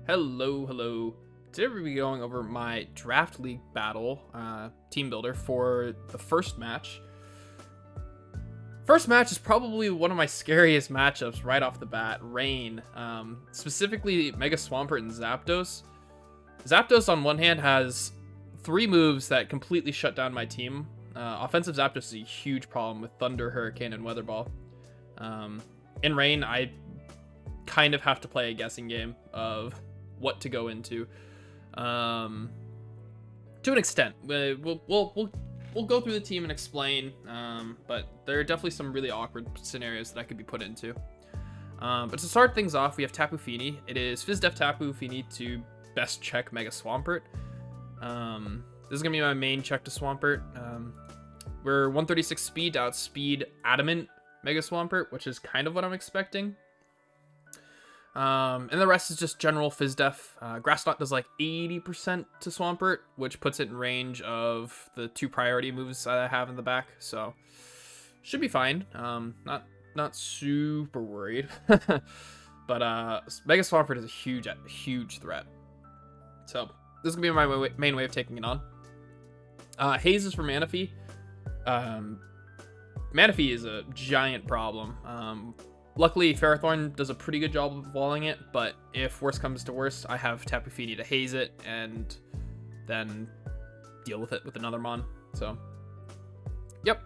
Hello. Today we're going to be going over my draft league battle team builder for the first match. First match is probably one of my scariest matchups right off the bat. Rain, specifically Mega Swampert and Zapdos. Zapdos on one hand has 3 moves that completely shut down my team. Offensive Zapdos is a huge problem with Thunder, Hurricane, and Weather Ball. In Rain, I kind of have to play a guessing game of what to go into. To an extent, we'll go through the team and explain, but there are definitely some really awkward scenarios that I could be put into. But to start things off, we have Tapu Fini. It is FizzDef Tapu Fini to best check Mega Swampert. This is gonna be my main check to Swampert. We're 136 speed to outspeed Adamant Mega Swampert, which is kind of what I'm expecting. And the rest is just general FizzDef. Grass Knot does like 80% to Swampert, which puts it in range of the 2 priority moves that I have in the back, so should be fine. Not super worried. But Mega Swampert is a huge threat. So this is gonna be my main way of taking it on. Haze is for Manaphy. Manaphy is a giant problem. Luckily, Ferrothorn does a pretty good job of walling it, but if worse comes to worse, I have Tapu Fini to haze it and then deal with it with another Mon. So, yep.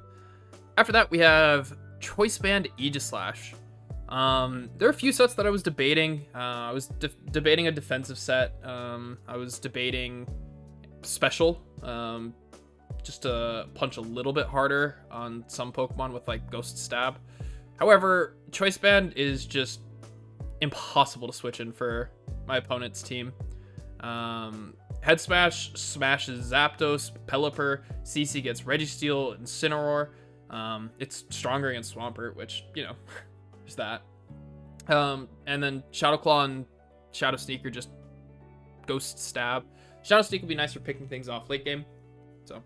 After that, we have Choice Band Aegislash. There are a few sets that I was debating. I was debating a defensive set. I was debating special, just to punch a little bit harder on some Pokemon with like Ghost Stab. However, Choice Band is just impossible to switch in for my opponent's team. Head Smash smashes Zapdos, Pelipper, CC gets Registeel, Incineroar. It's stronger against Swampert, which, you know, there's that. And then Shadow Claw and Shadow Sneaker just Ghost Stab. Shadow Sneak would be nice for picking things off late game. So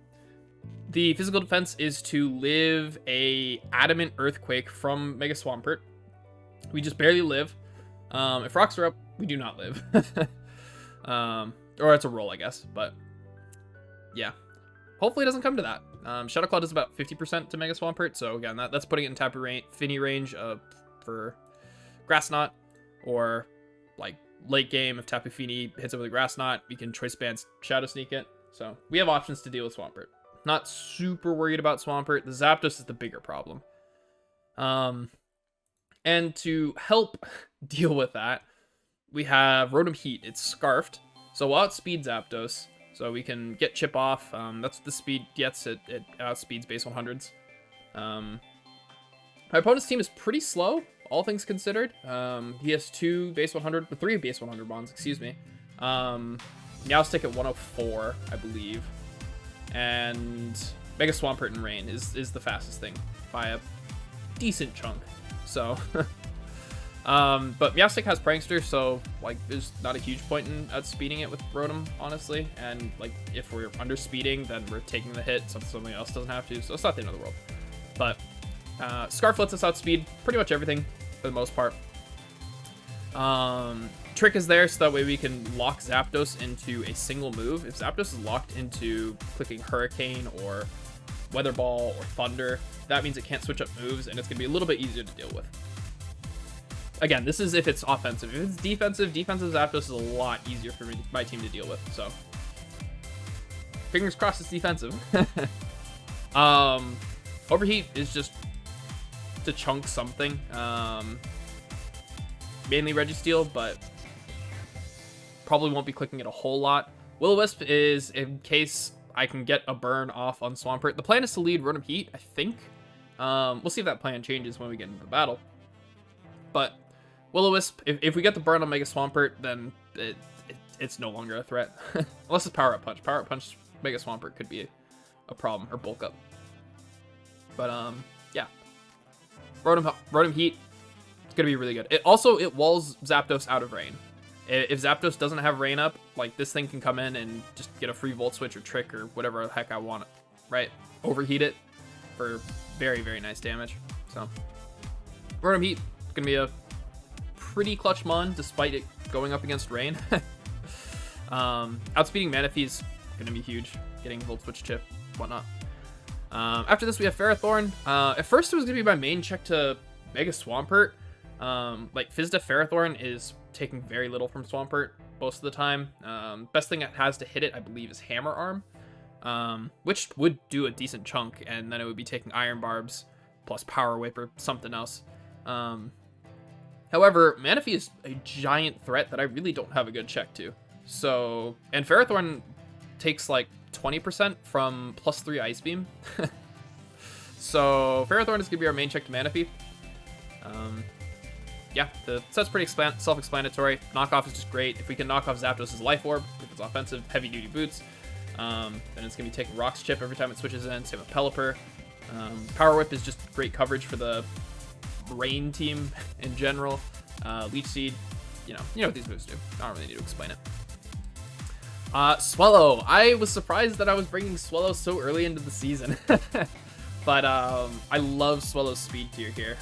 the physical defense is to live a Adamant Earthquake from Mega Swampert. We just barely live. If rocks are up, we do not live. Or it's a roll, I guess. But yeah, hopefully it doesn't come to that. Shadow Claw does about 50% to Mega Swampert. So again, that's putting it in Tapu Fini range for Grass Knot, or like late game if Tapu Fini hits it with a Grass Knot, we can Choice Band Shadow Sneak it. So we have options to deal with Swampert. Not super worried about Swampert. The Zapdos is the bigger problem. And to help deal with that, we have Rotom Heat. It's Scarfed, so we'll outspeed Zapdos, so we can get Chip off. That's what the speed gets. It outspeeds base 100s. My opponent's team is pretty slow, all things considered. He has 3 base 100 bonds, excuse me. Meowstic at 104, I believe. And Mega Swampert and Rain is the fastest thing by a decent chunk. So, but Meowstic has Prankster, so like there's not a huge point in outspeeding it with Rotom, honestly. And like if we're underspeeding, then we're taking the hit, so something else doesn't have to. So it's not the end of the world. But Scarf lets us outspeed pretty much everything for the most part. Trick is there so that way we can lock Zapdos into a single move. If Zapdos is locked into clicking Hurricane or Weather Ball or Thunder, that means it can't switch up moves, and it's going to be a little bit easier to deal with. Again, this is if it's offensive. If it's defensive Zapdos is a lot easier for my team to deal with, so fingers crossed it's defensive. Overheat is just to chunk something. Mainly Registeel, but probably won't be clicking it a whole lot. Will-O-Wisp is in case I can get a burn off on Swampert. The plan is to lead Rotom Heat, I think. We'll see if that plan changes when we get into the battle. But Will-O-Wisp, if we get the burn on Mega Swampert, then it's no longer a threat. Unless it's Power Up Punch. Power Up Punch Mega Swampert could be a problem, or Bulk Up. But yeah. Rotom Heat, it's gonna be really good. It walls Zapdos out of rain. If Zapdos doesn't have rain up, like this thing can come in and just get a free Volt Switch or Trick or whatever the heck I want, right? Overheat it for very, very nice damage. So Rotom Heat is gonna be a pretty clutch mon, despite it going up against Rain. Outspeeding Manaphy is going to be huge. Getting Volt Switch chip, whatnot. After this, we have Ferrothorn. At first, it was going to be my main check to Mega Swampert. Like, Fizzda Ferrothorn is taking very little from Swampert most of the time. Best thing it has to hit it, I believe, is Hammer Arm, which would do a decent chunk, and then it would be taking Iron Barbs plus Power Whip or something else. However, Manaphy is a giant threat that I really don't have a good check to. So, and Ferrothorn takes like 20% from +3 Ice Beam. So Ferrothorn is going to be our main check to Manaphy. Yeah, the set's pretty self-explanatory. Knockoff is just great. If we can knock off Zapdos' Life Orb, if it's offensive, heavy-duty boots, then it's going to be taking Rock's Chip every time it switches in. Same with Pelipper. Power Whip is just great coverage for the Rain team in general. Leech Seed, you know what these moves do. I don't really need to explain it. Swellow. I was surprised that I was bringing Swellow so early into the season. But I love Swellow's speed tier here.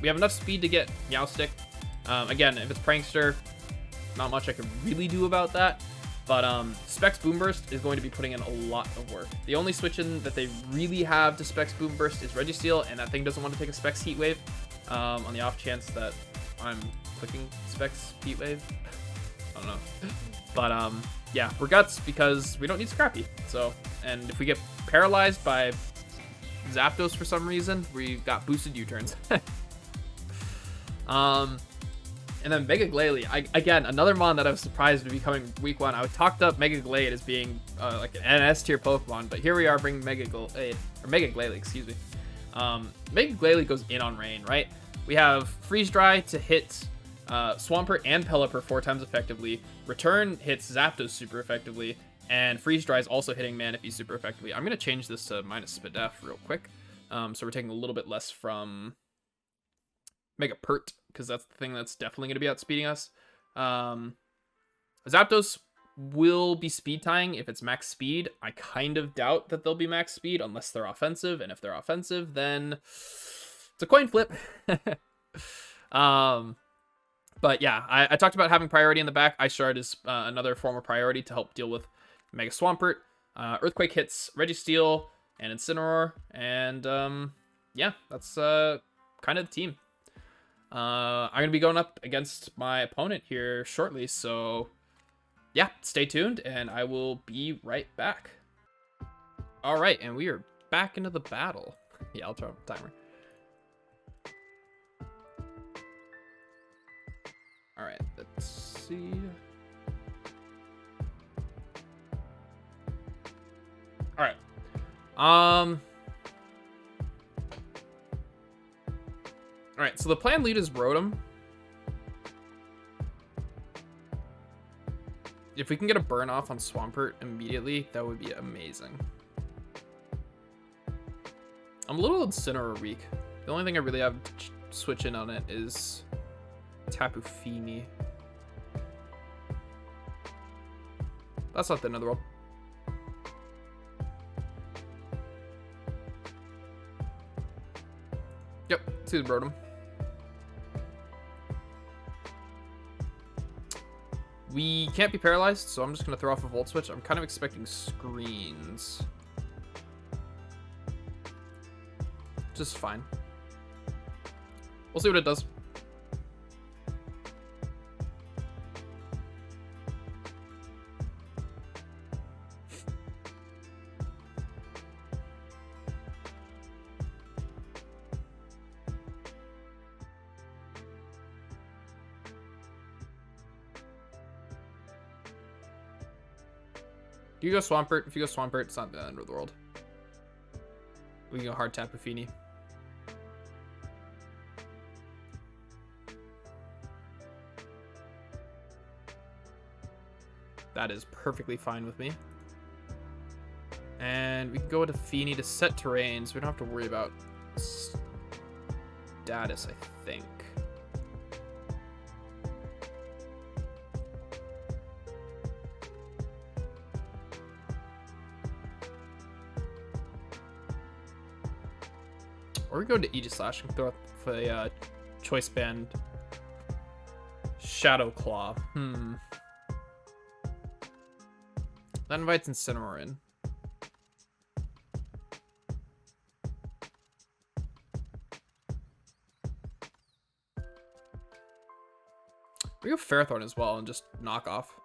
We have enough speed to get Meowstic. Again, if it's Prankster, not much I can really do about that. But Specs Boomburst is going to be putting in a lot of work. The only switch-in that they really have to Specs Boomburst is Registeel, and that thing doesn't want to take a Specs Heat Wave. On the off chance that I'm clicking Specs Heat Wave. I don't know. But yeah, we're Guts because we don't need Scrappy. So, and if we get paralyzed by Zapdos for some reason, we've got boosted U-turns. And then Mega Glalie, again, another mon that I was surprised to be coming week 1. I talked up Mega Glade as being like an NS tier Pokemon, but here we are bringing Mega Glalie, excuse me. Mega Glalie goes in on Rain, right? We have Freeze Dry to hit Swampert and Pelipper 4 times effectively. Return hits Zapdos super effectively. And Freeze Dry is also hitting Manaphy super effectively. I'm going to change this to minus Spadef real quick. So we're taking a little bit less from Mega Pert, because that's the thing that's definitely going to be outspeeding us. Zapdos will be speed tying if it's max speed. I kind of doubt that they'll be max speed unless they're offensive. And if they're offensive, then it's a coin flip. But yeah, I talked about having priority in the back. Ice Shard is another form of priority to help deal with Mega Swampert. Earthquake hits Registeel and Incineroar. And yeah, that's kind of the team. I'm going to be going up against my opponent here shortly. So yeah, stay tuned and I will be right back. All right, and we are back into the battle. Yeah, I'll turn up the timer. All right, let's see. All right. All right, so the plan lead is Rotom. If we can get a burn off on Swampert immediately, that would be amazing. I'm a little Incineroar weak. The only thing I really have to switch in on it is Tapu Fini. That's not the end of the world. Yep, let's do the Rotom. We can't be paralyzed, so I'm just going to throw off a Volt Switch. I'm kind of expecting screens. Just fine. We'll see what it does. You go Swampert. If you go Swampert, it's not the end of the world. We can go hard Tapu Fini. That is perfectly fine with me. And we can go to Fini to set terrain, so we don't have to worry about status, I think. Or we go to Aegislash and throw up the Choice Band Shadow Claw. That invites Incineroar in. We go Ferrothorn as well and just knock off.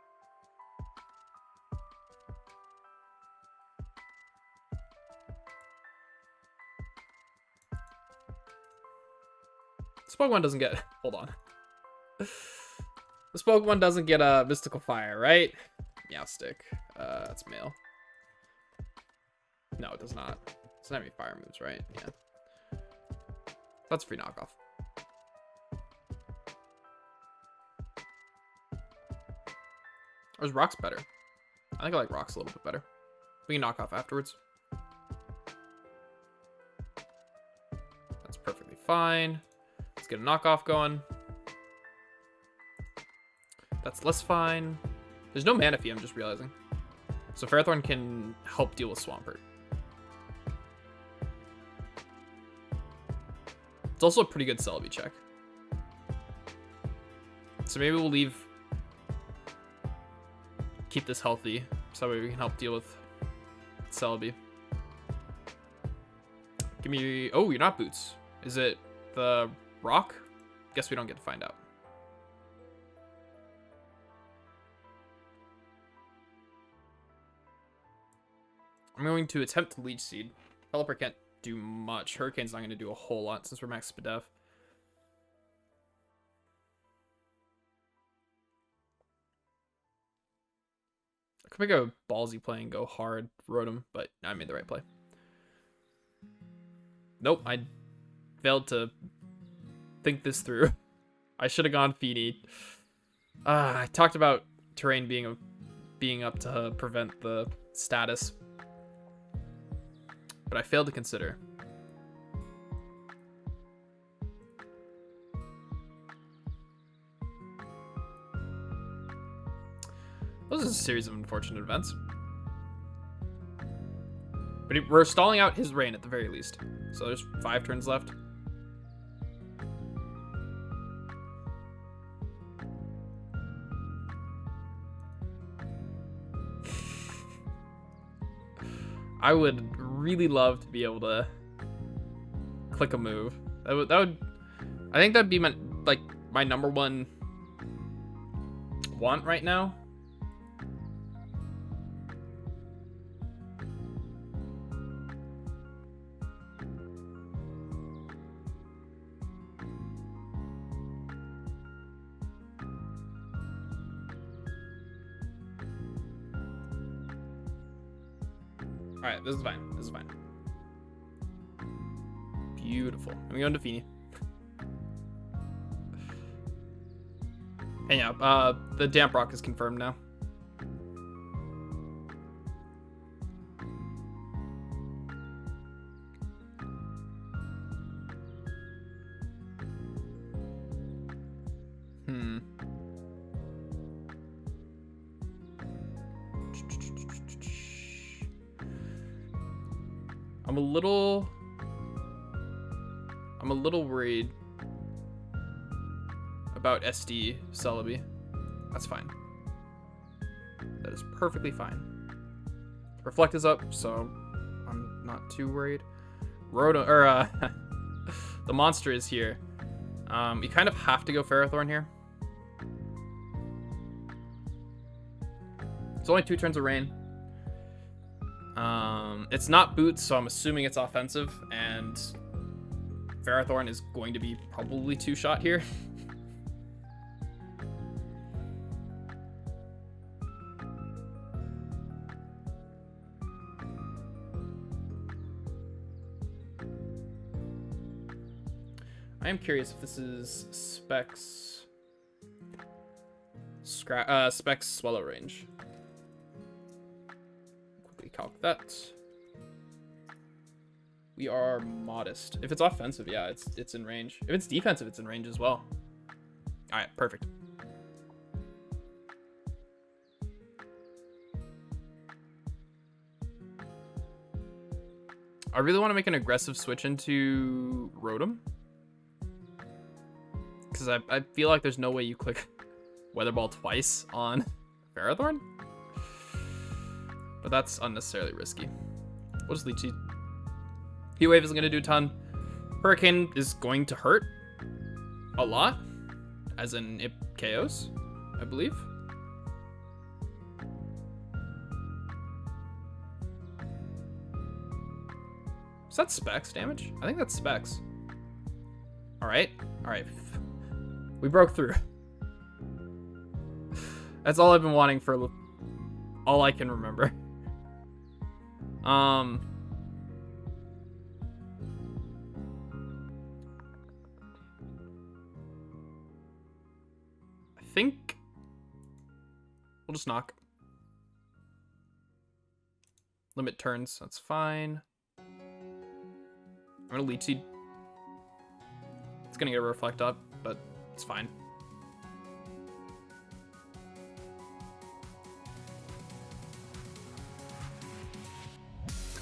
This Pokemon doesn't get... Hold on. This Pokemon doesn't get a Mystical Fire, right? Meowstic. That's male. No, it does not. It doesn't have any fire moves, right? Yeah. That's a free knockoff. Or is Rock's better? I think I like Rock's a little bit better. We can knock off afterwards. That's perfectly fine. Let's get a knockoff going. That's less fine. There's no Manaphy, I'm just realizing. So Ferrothorn can help deal with Swampert. It's also a pretty good Celebi check. So maybe we'll keep this healthy, so that way we can help deal with Celebi. Give me... Oh, you're not Boots. Is it the Rock? Guess we don't get to find out. I'm going to attempt to Leech Seed. Pelipper can't do much. Hurricane's not going to do a whole lot since we're max Spadef. I could make a ballsy play and go hard, Rotom, but I made the right play. Nope, I failed to think this through. I should have gone Feeny. I talked about terrain being up to prevent the status, but I failed to consider. This is a series of unfortunate events. But we're stalling out his reign at the very least. So there's 5 turns left. I would really love to be able to click a move. That would I think that'd be my number one want right now. Alright, this is fine. This is fine. Beautiful. I'm going to Feeny. And yeah, the Damp Rock is confirmed now. I'm a little worried about SD Celebi. That's fine. That is perfectly fine. Reflect is up, so I'm not too worried. The monster is here. You kind of have to go Ferrothorn here. It's only 2 turns of rain. It's not Boots, so I'm assuming it's offensive, and Ferrothorn is going to be probably 2-shot here. I am curious if this is Specs Swallow range. Quickly calc that. We are modest. If it's offensive, yeah, it's in range. If it's defensive, it's in range as well. All right, perfect. I really want to make an aggressive switch into Rotom, because I feel like there's no way you click Weather Ball twice on Ferrothorn? But that's unnecessarily risky. We'll just Leech Seed. Heat Wave isn't going to do a ton. Hurricane is going to hurt a lot, as in it KOs, I believe. Is that Specs damage? I think that's Specs. All right. We broke through. That's all I've been wanting for all I can remember. I think we'll just knock. Limit turns, that's fine. I'm gonna Leech Seed. It's gonna get a Reflect up, but it's fine.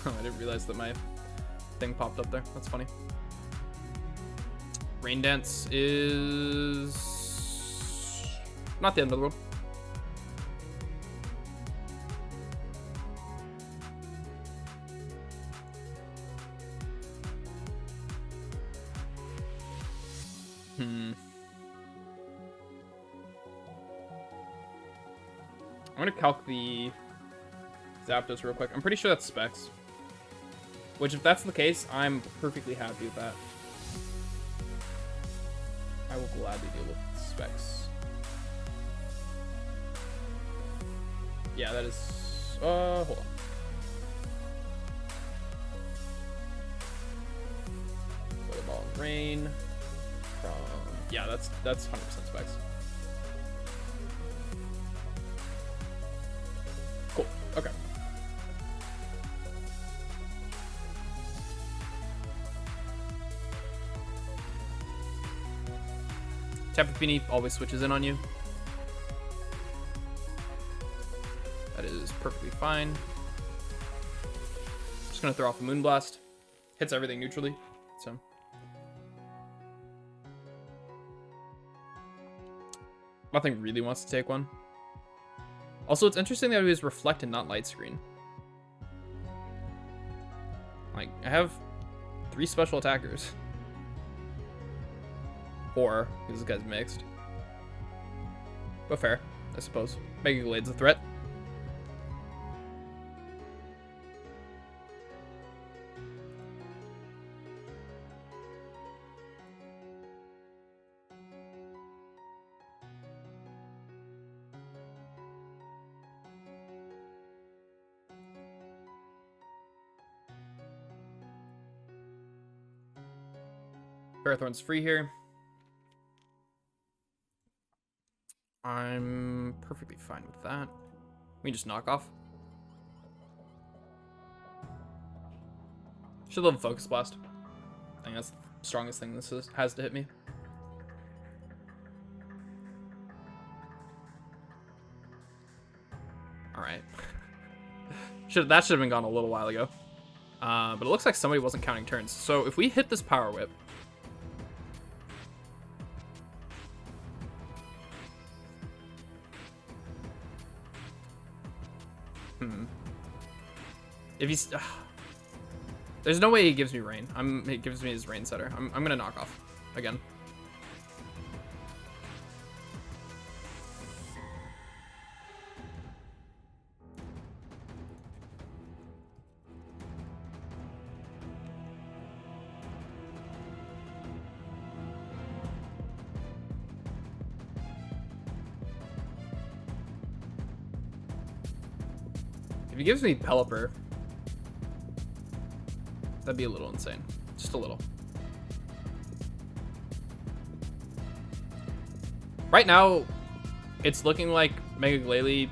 I didn't realize that my thing popped up there. That's funny. Rain Dance is not the end of the world. I'm gonna calc the Zapdos real quick. I'm pretty sure that's Specs. Which, if that's the case, I'm perfectly happy with that. I will gladly deal with Specs. Yeah, that is... hold on. Weather Ball and Rain. Yeah, that's 100% Specs. Cool. Okay. Tapu Fini always switches in on you. That is perfectly fine. Just gonna throw off a Moonblast. Hits everything neutrally, so. Nothing really wants to take one. Also, it's interesting that it was Reflect and not Light Screen. Like, I have 3 special attackers. 4, because this guy's mixed. But fair, I suppose. Mega Glade's a threat. Ferrothorn's free here. I'm perfectly fine with that. We can just knock off. Should love Focus Blast. I think that's the strongest thing this has to hit me. Alright. That should have been gone a little while ago. But it looks like somebody wasn't counting turns. So if we hit this Power Whip, if he's... there's no way he gives me rain. It gives me his rain setter. I'm gonna knock off again. If he gives me Pelipper, that'd be a little insane. Just a little. Right now, it's looking like Mega Glalie.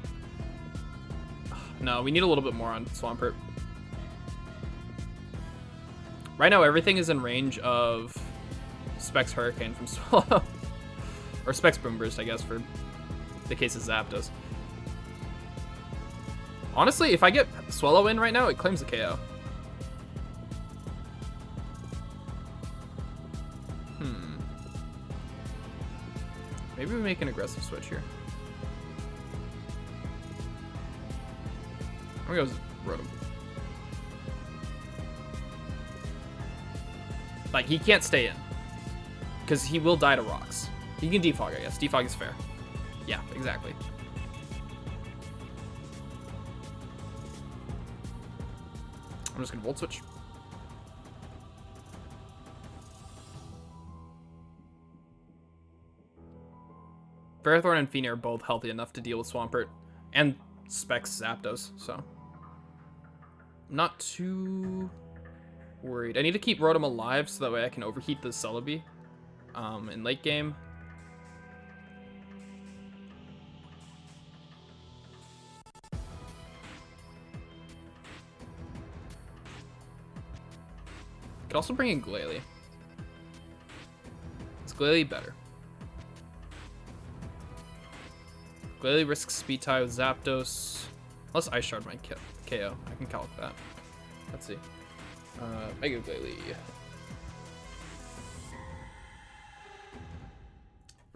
No, we need a little bit more on Swampert. Right now, everything is in range of Specs Hurricane from Swallow. Or Specs Boomburst, I guess, for the case of Zapdos. Honestly, if I get Swallow in right now, it claims the KO. Maybe we make an aggressive switch here. I'm gonna go Rotom. Like, he can't stay in. Because he will die to rocks. He can defog, I guess. Defog is fair. Yeah, exactly. I'm just gonna Volt Switch. Ferrothorn and Feeny are both healthy enough to deal with Swampert. And Specs Zapdos, so. I'm not too worried. I need to keep Rotom alive so that way I can overheat the Celebi in late game. Could also bring in Glalie. Is Glalie better? Glalie risks Speed Tie with Zapdos. Unless Ice Shard might KO. I can calc that. Let's see. Mega Glalie.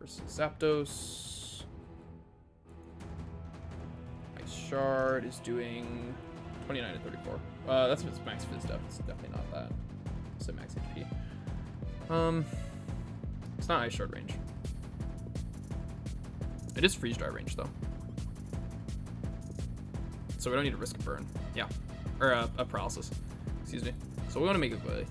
Versus Zapdos. Ice Shard is doing 29 to 34. That's if it's max Fizz Def. It's definitely not that. So max HP. It's not Ice Shard range. It is Freeze Dry range though. So we don't need to risk a burn. Yeah. Or a paralysis. Excuse me. So we want to make a Glalie.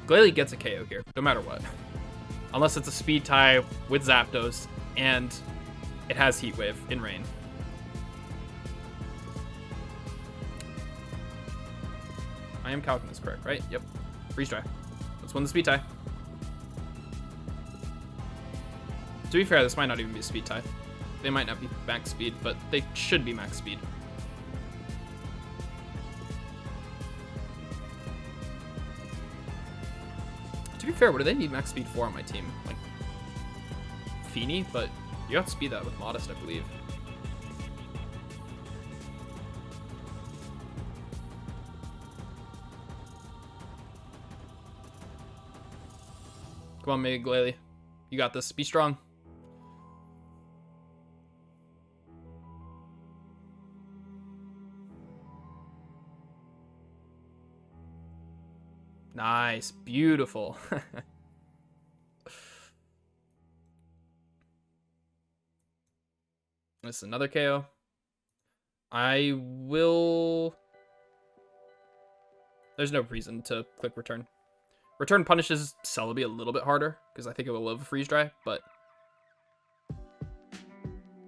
Glalie gets a KO here, no matter what. Unless it's a Speed Tie with Zapdos and it has Heat Wave in rain. I am calculating this correct, right? Yep. Freeze Dry. Let's win the Speed Tie. To be fair, this might not even be a Speed Tie. They might not be max speed, but they should be max speed. To be fair, what do they need max speed for on my team? Like, Feeny? But you have to speed that with Modest, I believe. Come on, Mega Glalie. You got this. Be strong. Nice. Beautiful. This is another KO. I will... There's no reason to click return. Return punishes Celebi a little bit harder, because I think it will live a Freeze Dry, but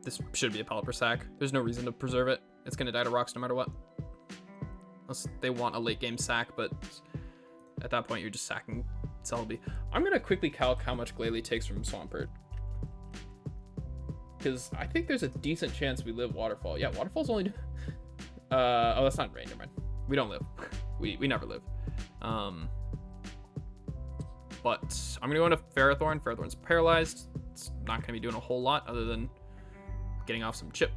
this should be a Pelipper sack. There's no reason to preserve it. It's going to die to rocks no matter what. Unless they want a late game sack, but at that point you're just sacking Celebi. I'm going to quickly calc how much Glalie takes from Swampert. Because I think there's a decent chance we live Waterfall. Yeah, Waterfall's only... oh, that's not rain, never mind. We don't live. We never live. But I'm going to go into Ferrothorn. Ferrothorn's paralyzed. It's not going to be doing a whole lot other than getting off some chip.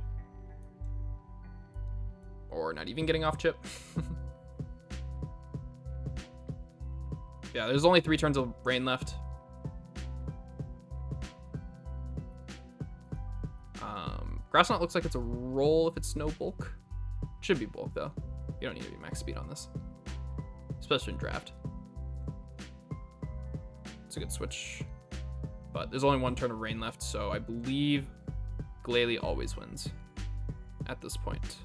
Or not even getting off chip. Yeah, there's only 3 turns of rain left. Grass Knot looks like it's a roll if it's snow bulk. Should be bulk though. You don't need to be max speed on this. Especially in draft. It's a good switch. But there's only 1 turn of rain left, so I believe Glalie always wins at this point.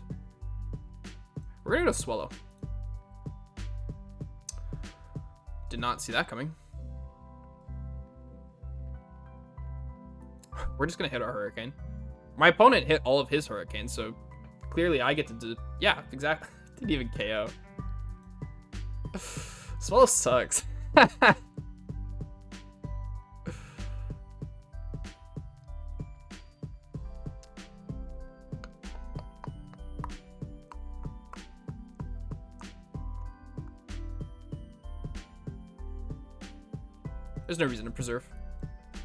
We're gonna go Swallow. Did not see that coming. We're just gonna hit our Hurricane. My opponent hit all of his Hurricanes, so clearly I get to do... Yeah, exactly. Didn't even KO. Swallow sucks. There's no reason to preserve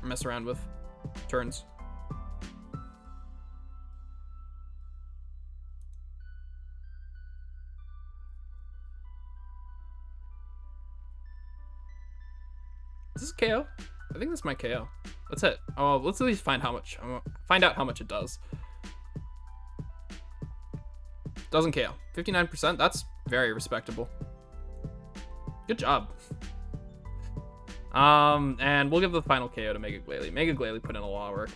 or mess around with turns. Is this KO? I think this might KO. That's it. Oh, let's at least find out how much it does. Doesn't KO. 59%. That's very respectable. Good job. And we'll give the final KO to Mega Glalie. Mega Glalie put in a lot of work.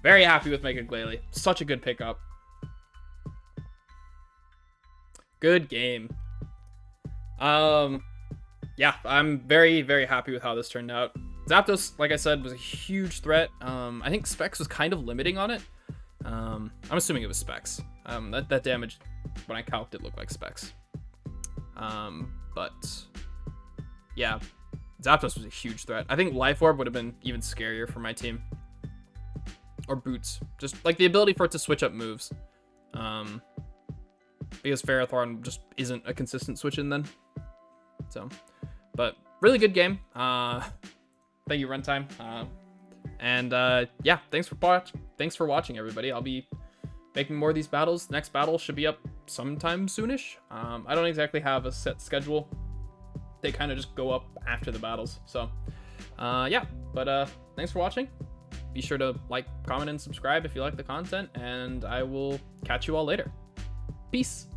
Very happy with Mega Glalie. Such a good pickup. Good game. Yeah, I'm very, very happy with how this turned out. Zapdos, like I said, was a huge threat. I think Specs was kind of limiting on it. I'm assuming it was Specs. That damage, when I calced it, looked like Specs. But yeah, Zapdos was a huge threat. I think Life Orb would have been even scarier for my team. Or Boots. Just like the ability for it to switch up moves. Because Ferrothorn just isn't a consistent switch in then. So, but really good game. Thank you, Runtime. Yeah, thanks for watching, everybody. I'll be making more of these battles. Next battle should be up sometime soonish. I don't exactly have a set schedule. They kind of just go up after the battles. So, yeah, but thanks for watching. Be sure to like, comment, and subscribe if you like the content, and I will catch you all later. Peace.